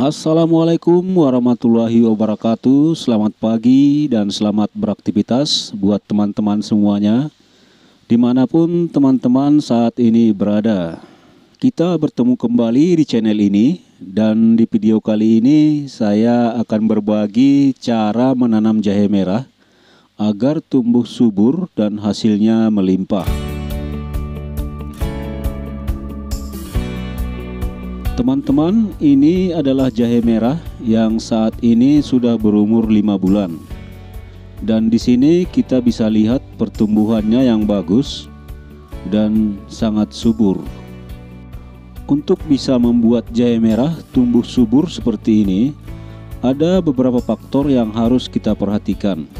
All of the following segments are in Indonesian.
Assalamualaikum warahmatullahi wabarakatuh. Selamat pagi dan selamat beraktivitas buat teman-teman semuanya, dimanapun teman-teman saat ini berada. Kita bertemu kembali di channel ini, dan di video kali ini saya akan berbagi cara menanam jahe merah agar tumbuh subur dan hasilnya melimpah. Teman-teman, ini adalah jahe merah yang saat ini sudah berumur 5 bulan. Dan di sini kita bisa lihat pertumbuhannya yang bagus dan sangat subur. Untuk bisa membuat jahe merah tumbuh subur seperti ini, ada beberapa faktor yang harus kita perhatikan.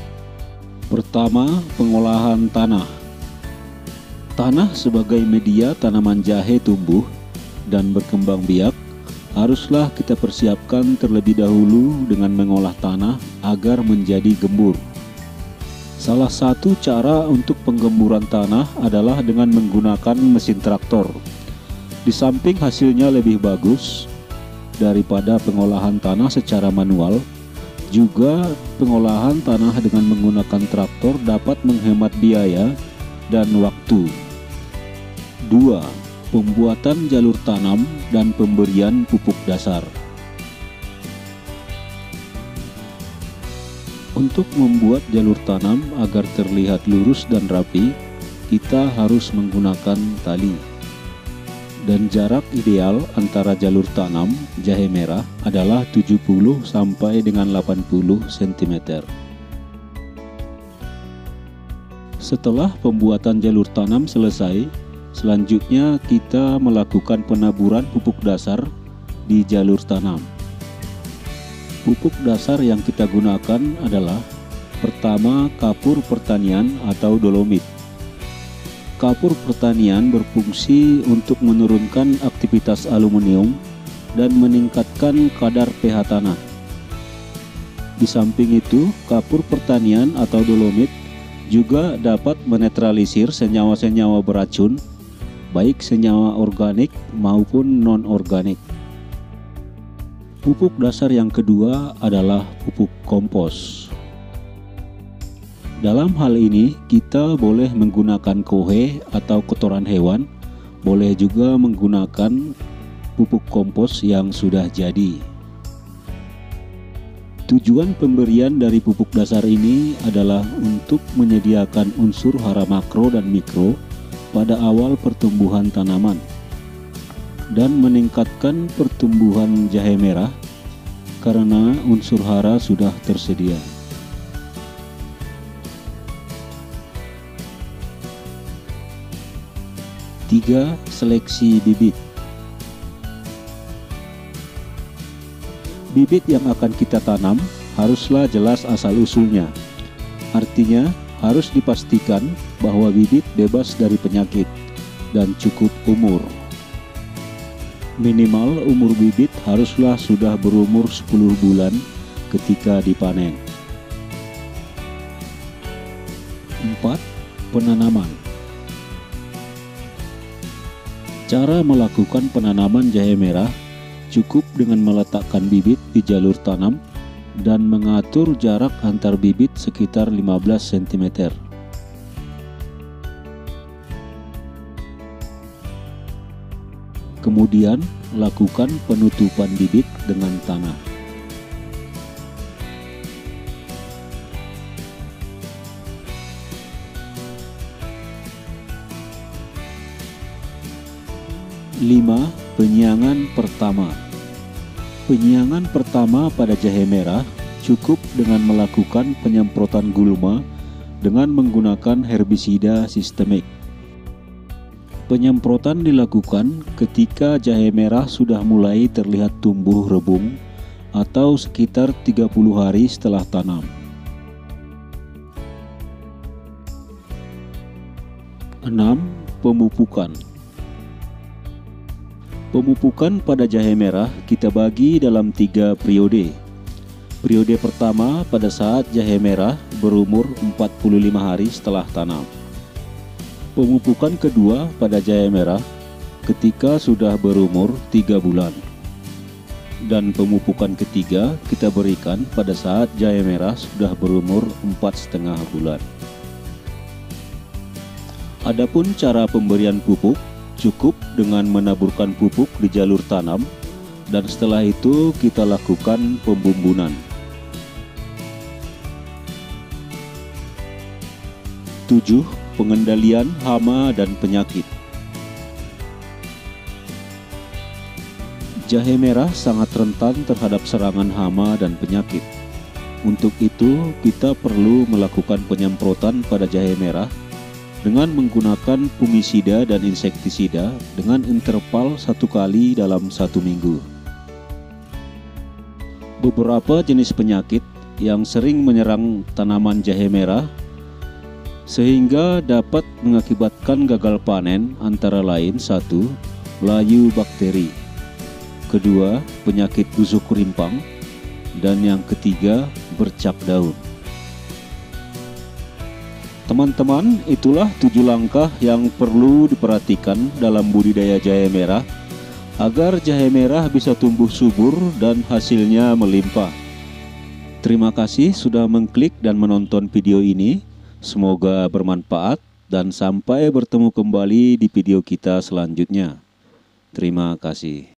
Pertama, pengolahan tanah. Tanah sebagai media tanaman jahe tumbuh dan berkembang biak haruslah kita persiapkan terlebih dahulu dengan mengolah tanah agar menjadi gembur. Salah satu cara untuk penggemburan tanah adalah dengan menggunakan mesin traktor. Di samping hasilnya lebih bagus daripada pengolahan tanah secara manual, juga pengolahan tanah dengan menggunakan traktor dapat menghemat biaya dan waktu. 2. Pembuatan jalur tanam dan pemberian pupuk dasar. Untuk membuat jalur tanam agar terlihat lurus dan rapi, kita harus menggunakan tali. Dan jarak ideal antara jalur tanam jahe merah adalah 70 sampai dengan 80 cm. Setelah pembuatan jalur tanam selesai, selanjutnya kita melakukan penaburan pupuk dasar di jalur tanam. Pupuk dasar yang kita gunakan adalah pertama, kapur pertanian atau dolomit. Kapur pertanian berfungsi untuk menurunkan aktivitas aluminium dan meningkatkan kadar pH tanah. Di samping itu, kapur pertanian atau dolomit juga dapat menetralisir senyawa-senyawa beracun, baik senyawa organik maupun non-organik. Pupuk dasar yang kedua adalah pupuk kompos. Dalam hal ini kita boleh menggunakan kohe atau kotoran hewan, boleh juga menggunakan pupuk kompos yang sudah jadi. Tujuan pemberian dari pupuk dasar ini adalah untuk menyediakan unsur hara makro dan mikro pada awal pertumbuhan tanaman dan meningkatkan pertumbuhan jahe merah karena unsur hara sudah tersedia. Tiga, seleksi bibit. Bibit yang akan kita tanam haruslah jelas asal-usulnya. Artinya, harus dipastikan bahwa bibit bebas dari penyakit dan cukup umur. Minimal umur bibit haruslah sudah berumur 10 bulan ketika dipanen. 4. Penanaman. Cara melakukan penanaman jahe merah cukup dengan meletakkan bibit di jalur tanam dan mengatur jarak antar bibit sekitar 15 cm. Kemudian lakukan penutupan bibit dengan tanah. Lima, penyiangan pertama. Penyiangan pertama pada jahe merah cukup dengan melakukan penyemprotan gulma dengan menggunakan herbisida sistemik. Penyemprotan dilakukan ketika jahe merah sudah mulai terlihat tumbuh rebung atau sekitar 30 hari setelah tanam. 6. Pemupukan. Pemupukan pada jahe merah kita bagi dalam 3 periode. Periode pertama pada saat jahe merah berumur 45 hari setelah tanam. Pemupukan kedua pada jahe merah ketika sudah berumur 3 bulan. Dan pemupukan ketiga kita berikan pada saat jahe merah sudah berumur 4,5 bulan. Adapun cara pemberian pupuk, cukup dengan menaburkan pupuk di jalur tanam dan setelah itu kita lakukan pembumbunan. 7. Pengendalian hama dan penyakit. Jahe merah sangat rentan terhadap serangan hama dan penyakit. Untuk itu, kita perlu melakukan penyemprotan pada jahe merah dengan menggunakan fungisida dan insektisida dengan interval 1 kali dalam 1 minggu. Beberapa jenis penyakit yang sering menyerang tanaman jahe merah sehingga dapat mengakibatkan gagal panen antara lain 1. Layu bakteri, 2. Penyakit busuk rimpang, dan yang ketiga bercak daun. Teman-teman, itulah 7 langkah yang perlu diperhatikan dalam budidaya jahe merah agar jahe merah bisa tumbuh subur dan hasilnya melimpah. Terima kasih sudah mengklik dan menonton video ini. Semoga bermanfaat dan sampai bertemu kembali di video kita selanjutnya. Terima kasih.